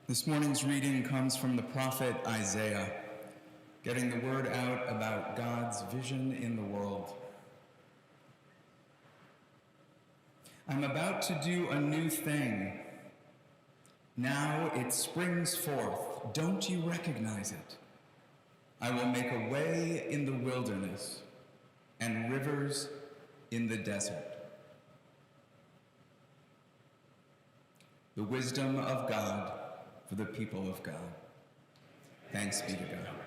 This morning's reading comes from the prophet Isaiah, getting the word out about God's vision in the world. I'm about to do a new thing. Now it springs forth. Don't you recognize it? I will make a way in the wilderness and rivers in the desert. The wisdom of God for the people of God. Thanks be to God.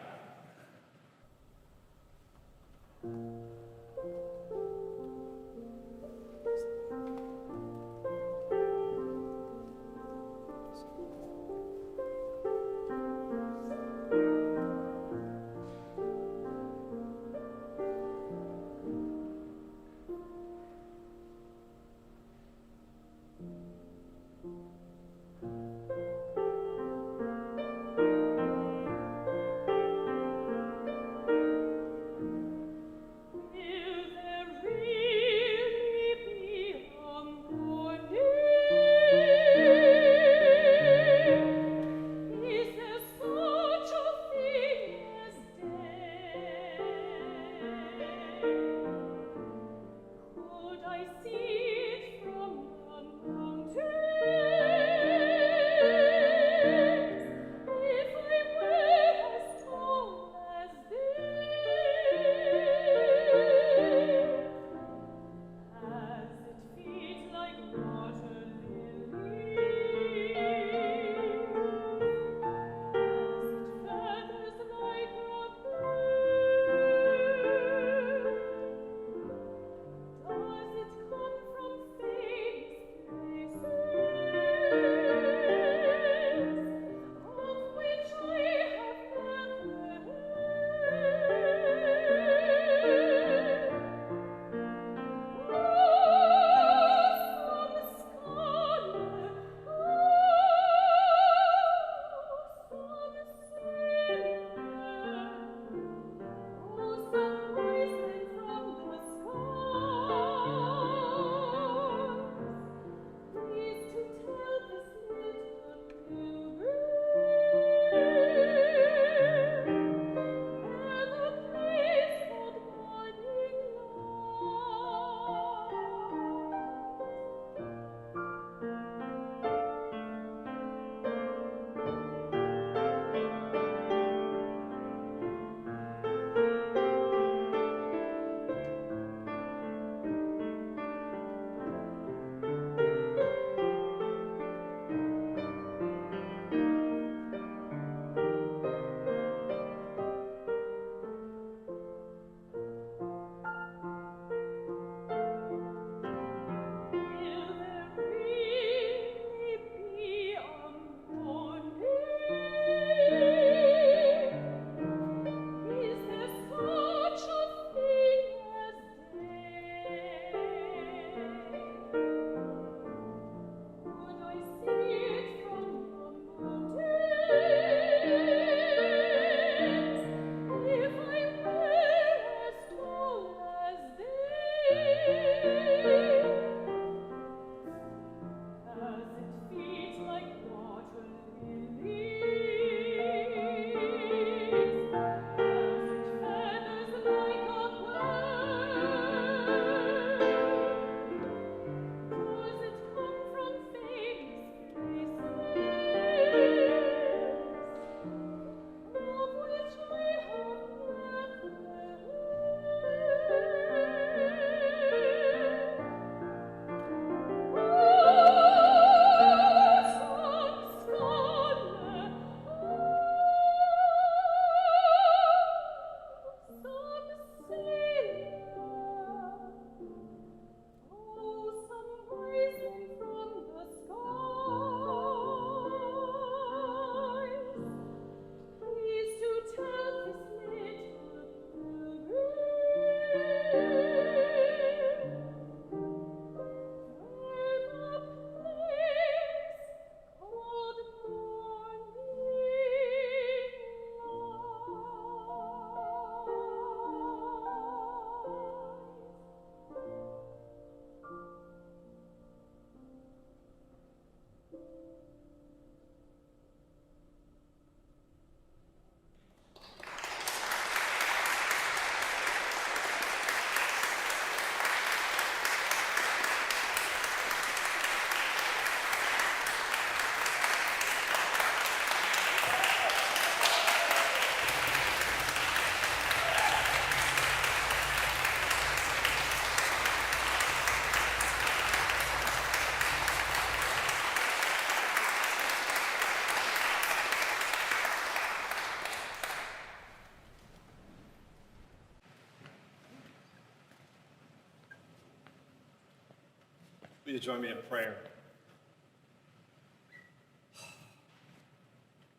you to join me in prayer?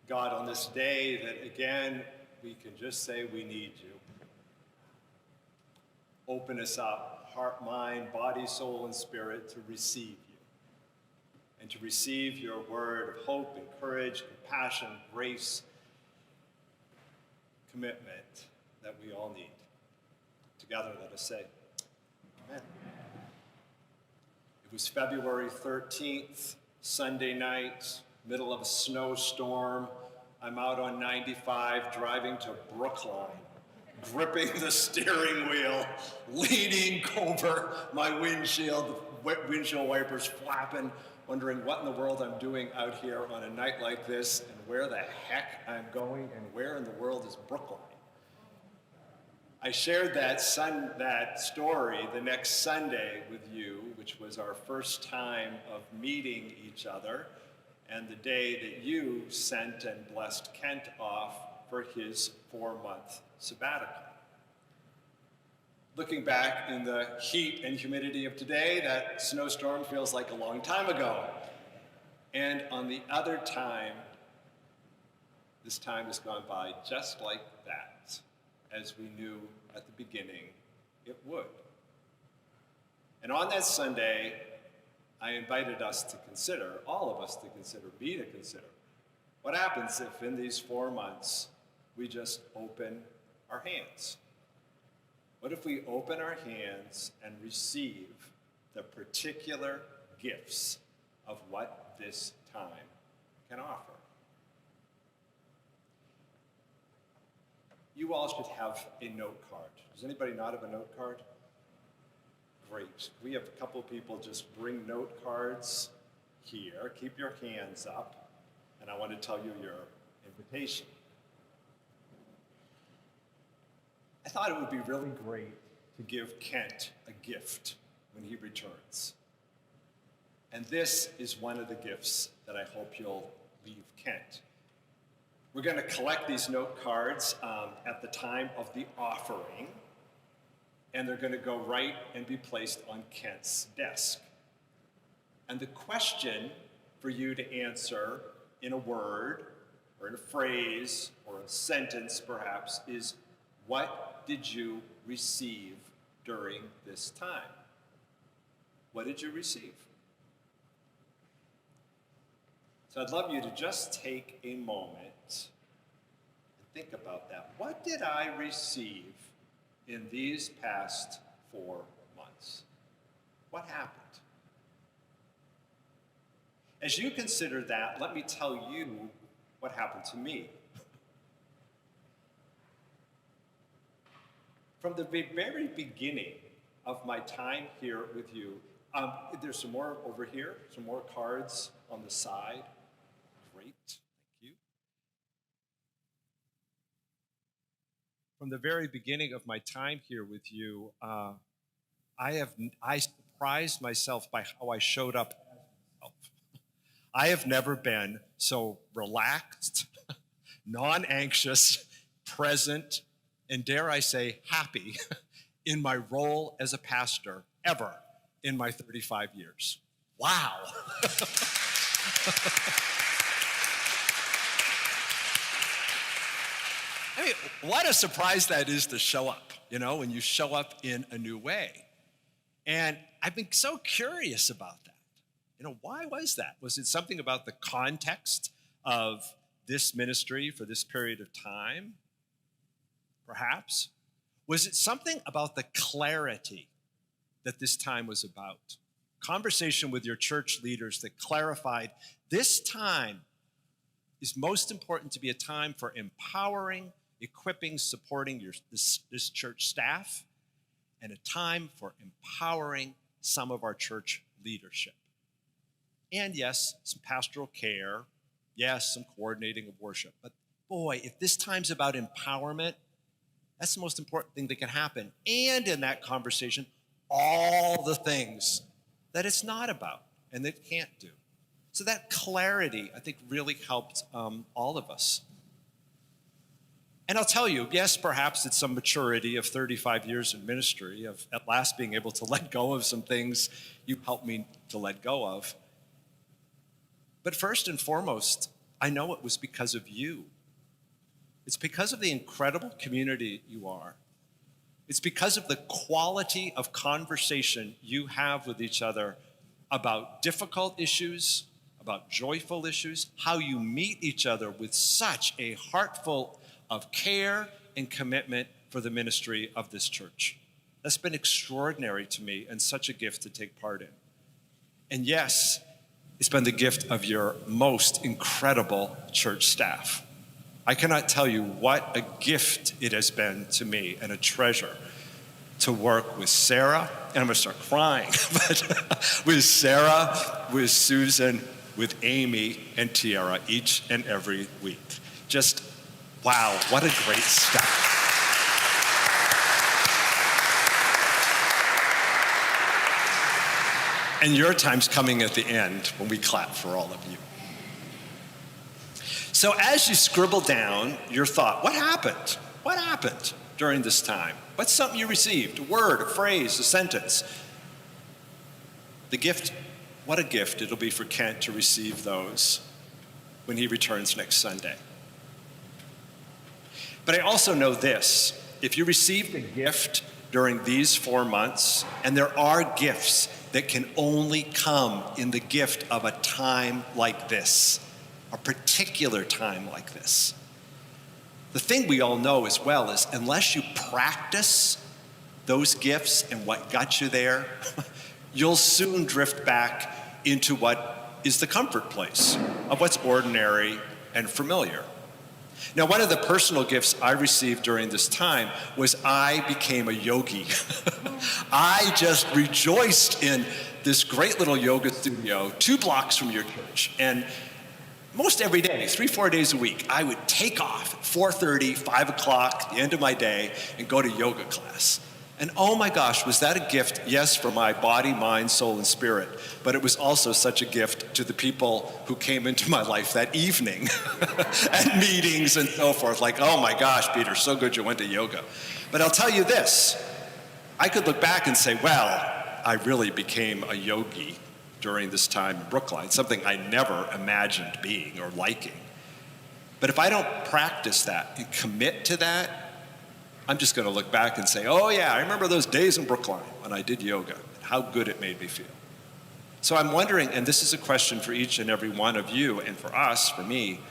God, on this day that again we can just say we need you. Open us up, heart, mind, body, soul, and spirit to receive you. And to receive your word of hope and courage, compassion, grace, commitment that we all need. Together, let us say, amen. It was February 13th, Sunday night, middle of a snowstorm. I'm out on 95 driving to Brookline, gripping the steering wheel, leaning over my windshield, windshield wipers flapping, wondering what in the world I'm doing out here on a night like this and where the heck I'm going and where in the world is Brookline. I shared that story the next Sunday with you, which was our first time of meeting each other, and the day that you sent and blessed Kent off for his 4-month sabbatical. Looking back in the heat and humidity of today, that snowstorm feels like a long time ago. And on the other time, this time has gone by just like that, as we knew at the beginning it would. And on that Sunday, I invited us to consider, all of us to consider, me to consider, what happens if in these 4 months we just open our hands? What if we open our hands and receive the particular gifts of what this time can offer? You all should have a note card. Does anybody not have a note card? Great. We have a couple people just bring note cards here. Keep your hands up, and I want to tell you your invitation. I thought it would be really great to give Kent a gift when he returns. And this is one of the gifts that I hope you'll leave Kent. We're going to collect these note cards at the time of the offering, and they're going to go right and be placed on Kent's desk. And the question for you to answer in a word, or in a phrase, or a sentence perhaps, is, what did you receive during this time? What did you receive? So I'd love you to just take a moment and think about that. What did I receive in these past 4 months? What happened? As you consider that, let me tell you what happened to me. From the very beginning of my time here with you, there's some more over here, some more cards on the side. Great, thank you. From the very beginning of my time here with you, I surprised myself by how I showed up as myself. I have never been so relaxed, non-anxious, present, and dare I say, happy in my role as a pastor ever in my 35 years. Wow. I mean, what a surprise that is to show up, when you show up in a new way. And I've been so curious about that. Why was that? Was it something about the context of this ministry for this period of time? Perhaps? Was it something about the clarity that this time was about? Conversation with your church leaders that clarified this time is most important to be a time for empowering, equipping, supporting this church staff, and a time for empowering some of our church leadership. And yes, some pastoral care, yes, some coordinating of worship. But boy, if this time's about empowerment, that's the most important thing that can happen. And in that conversation, all the things that it's not about and that it can't do. So that clarity, I think, really helped all of us. And I'll tell you, yes, perhaps it's some maturity of 35 years in ministry, of at last being able to let go of some things you helped me to let go of. But first and foremost, I know it was because of you. It's because of the incredible community you are. It's because of the quality of conversation you have with each other about difficult issues, about joyful issues, how you meet each other with such a heart full of care and commitment for the ministry of this church. That's been extraordinary to me and such a gift to take part in. And yes, it's been the gift of your most incredible church staff. I cannot tell you what a gift it has been to me and a treasure to work with Sarah, and I'm going to start crying, but with Sarah, with Susan, with Amy, and Tiara each and every week. Just, wow, what a great staff. And your time's coming at the end when we clap for all of you. So as you scribble down your thought, what happened? What happened during this time? What's something you received? A word, a phrase, a sentence? The gift, what a gift it'll be for Kent to receive those when he returns next Sunday. But I also know this, if you received a gift during these 4 months, and there are gifts that can only come in the gift of a time like this, a particular time like this. The thing we all know as well is unless you practice those gifts and what got you there, you'll soon drift back into what is the comfort place of what's ordinary and familiar. Now, one of the personal gifts I received during this time was I became a yogi. I just rejoiced in this great little yoga studio 2 blocks from your church. And most every day, 3-4 days a week, I would take off at 4:30, 5 o'clock, the end of my day, and go to yoga class. And oh my gosh, was that a gift, yes, for my body, mind, soul, and spirit, but it was also such a gift to the people who came into my life that evening at meetings and so forth. Like, oh my gosh, Peter, so good you went to yoga. But I'll tell you this, I could look back and say, well, I really became a yogi during this time in Brookline, something I never imagined being or liking. But if I don't practice that and commit to that, I'm just going to look back and say, oh yeah, I remember those days in Brookline when I did yoga, and how good it made me feel. So I'm wondering, and this is a question for each and every one of you, and for us, for me,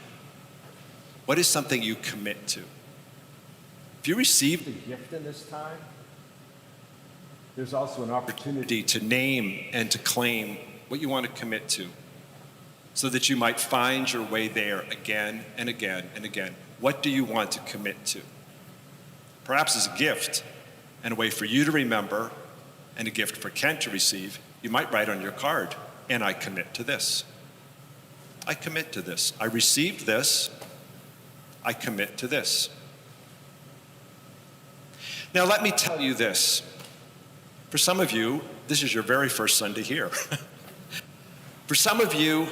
what is something you commit to? If you received a gift in this time, there's also an opportunity to name and to claim what you want to commit to, so that you might find your way there again and again and again. What do you want to commit to? Perhaps as a gift and a way for you to remember and a gift for Kent to receive, you might write on your card, and I commit to this. I commit to this. I received this. I commit to this. Now let me tell you this. For some of you, this is your very first Sunday here. For some of you,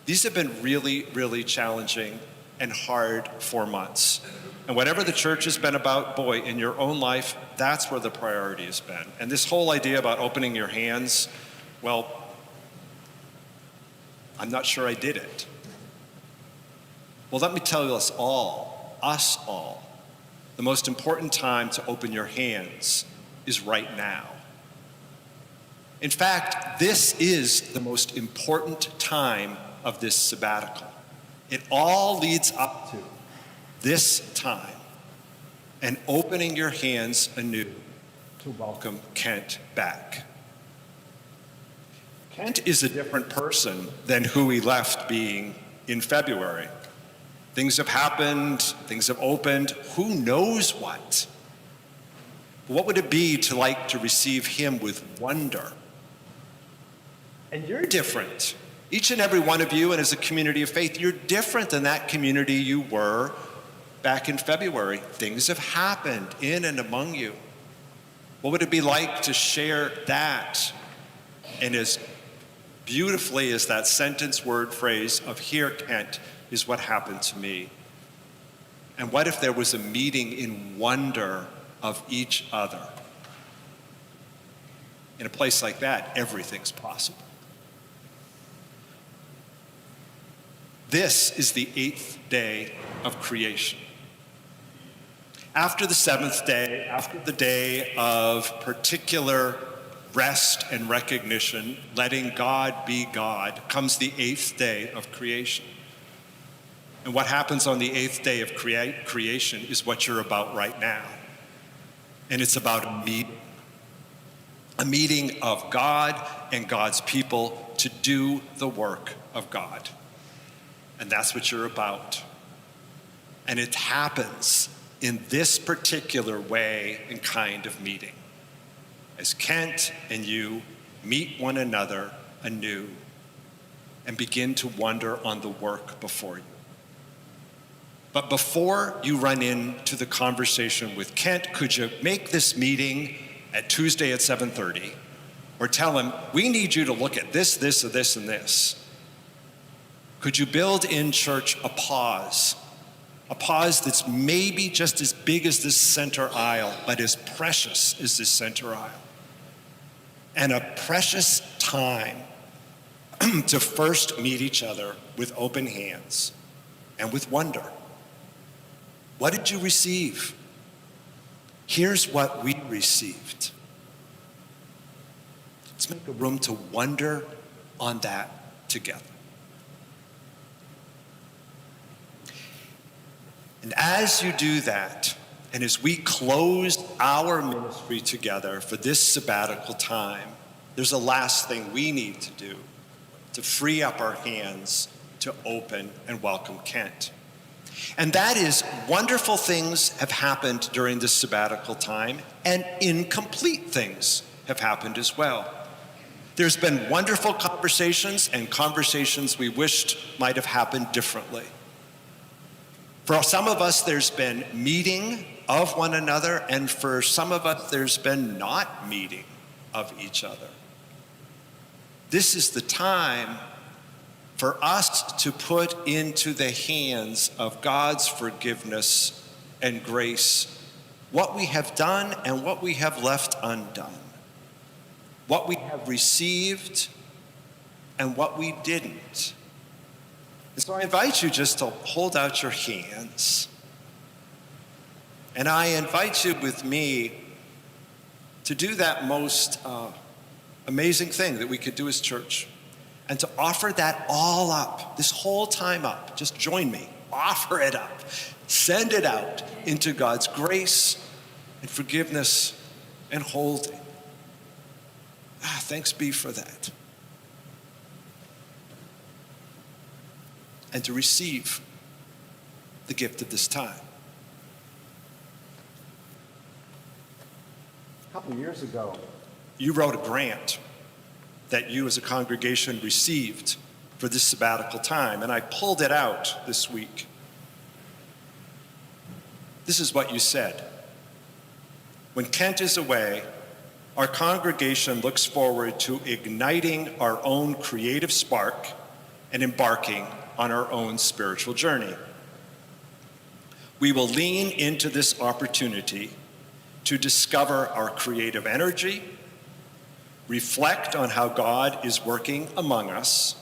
these have been really, really challenging and hard 4 months. And whatever the church has been about, boy, in your own life, that's where the priority has been. And this whole idea about opening your hands, well, I'm not sure I did it. Well, let me tell us all, the most important time to open your hands is right now. In fact, this is the most important time of this sabbatical. It all leads up to this time and opening your hands anew to welcome Kent back. Kent is a different person than who he left being in February. Things have happened, things have opened, who knows what? What would it be to receive him with wonder? And you're different. Each and every one of you, and as a community of faith, you're different than that community you were back in February. Things have happened in and among you. What would it be like to share that? And as beautifully as that sentence, word, phrase of "Here, Kent, is what happened to me." And what if there was a meeting in wonder of each other? In a place like that, everything's possible. This is the 8th day of creation. After the 7th day, after the day of particular rest and recognition, letting God be God, comes the 8th day of creation. And what happens on the 8th day of creation is what you're about right now. And it's about a meeting of God and God's people to do the work of God. And that's what you're about. And it happens in this particular way and kind of meeting, as Kent and you meet one another anew and begin to wonder on the work before you. But before you run into the conversation with Kent, could you make this meeting at Tuesday at 7:30, or tell him, we need you to look at this, this, and this, and this? Could you build in church a pause that's maybe just as big as this center aisle, but as precious as this center aisle? And a precious time to first meet each other with open hands and with wonder. What did you receive? Here's what we received. Let's make a room to wonder on that together. And as you do that, and as we close our ministry together for this sabbatical time, there's a last thing we need to do to free up our hands to open and welcome Kent. And that is, wonderful things have happened during this sabbatical time, and incomplete things have happened as well. There's been wonderful conversations and conversations we wished might have happened differently. For some of us, there's been meeting of one another, and for some of us, there's been not meeting of each other. This is the time for us to put into the hands of God's forgiveness and grace what we have done and what we have left undone, what we have received and what we didn't. And so I invite you just to hold out your hands. And I invite you with me to do that most amazing thing that we could do as church, and to offer that all up, this whole time up. Just join me. Offer it up. Send it out into God's grace and forgiveness and holding. Thanks be for that. And to receive the gift of this time. A couple years ago, you wrote a grant that you as a congregation received for this sabbatical time, and I pulled it out this week. This is what you said. When Kent is away, our congregation looks forward to igniting our own creative spark and embarking on our own spiritual journey. We will lean into this opportunity to discover our creative energy, reflect on how God is working among us,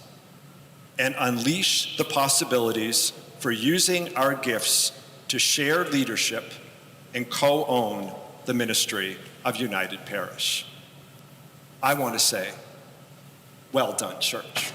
and unleash the possibilities for using our gifts to share leadership and co-own the ministry of United Parish. I want to say, well done, church.